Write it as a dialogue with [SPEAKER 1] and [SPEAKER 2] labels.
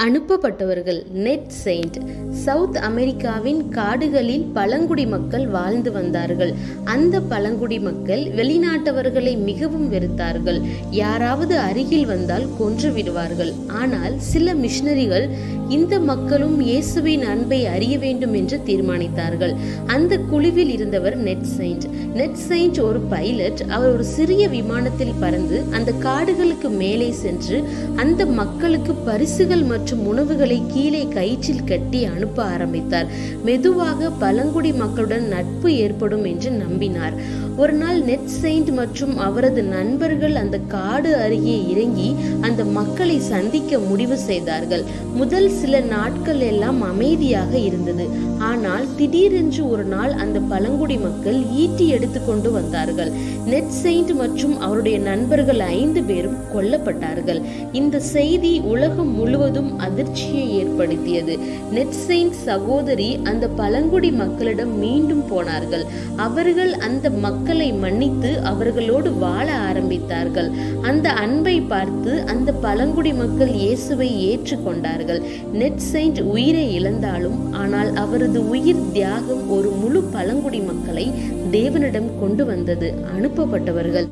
[SPEAKER 1] அனுப்பப்பட்டவர்கள். Net Saint south அமெரிக்காவின் காடுகளில் பழங்குடி மக்கள் வாழ்ந்து வந்தார்கள். அந்த பழங்குடி மக்கள் வெளிநாட்டவர்களை மிகவும் வெறுத்தார்கள். யாராவது அருகில் வந்தால் கொன்று விடுவார்கள். ஆனால் சில மிஷனரிகள் இந்த மக்களும் இயேசுவின் அன்பை அறிய வேண்டும் என்று தீர்மானித்தார்கள். அந்த குழுவில் இருந்தவர் நெட் செயின்ட். நெட் செயின்ட் ஒரு பைலட். அவர் ஒரு சிறிய விமானத்தில் பறந்து அந்த காடுகளுக்கு மேலே சென்று அந்த மக்களுக்கு பரிசுகள் மற்றும் உணவுகளை கீழே கயிற்றில் கட்டி அனுப்ப ஆரம்பித்தார். மெதுவாக பழங்குடி மக்களுடன் நட்பு ஏற்படும் என்று நம்பினார். ஒரு நாள் நெட் செயின்ட் மற்றும் அவரது நண்பர்கள் அந்த காடு அருகே இறங்கி அந்த மக்களை சந்திக்க முடிவு செய்தார்கள். முதல் சில நாட்கள் எல்லாம் அமைதியாக இருந்தது. ஆனால் திடீரென்று ஒரு நாள் அந்த பழங்குடி மக்கள் ஈட்டி எடுத்துக்கொண்டு வந்தார்கள். நெட் செயின்ட் மற்றும் அவருடைய நண்பர்கள் 5 பேரும் கொல்லப்பட்டார்கள். இந்த செய்தி உலகம் முழுவதும் அதிர்ச்சியை ஏற்படுத்தியது. நெட் செயின்ட் சகோதரி அந்த பழங்குடி மக்களிடம் மீண்டும் போனார்கள். அவர்கள் அந்த மக்களை மன்னித்து அவர்களோடு வாழ ஆரம்பித்தார்கள். அந்த அன்பை பார்த்து அந்த பழங்குடி மக்கள் இயேசுவை ஏற்றுக்கொண்டார்கள். நெட் செயின்ட் உயிரை இழந்தாலும் ஆனால் அவரது உயிர் தியாகம் ஒரு முழு பழங்குடி மக்களை தேவனிடம் கொண்டு வந்தது. அனுப்பப்பட்டவர்கள்.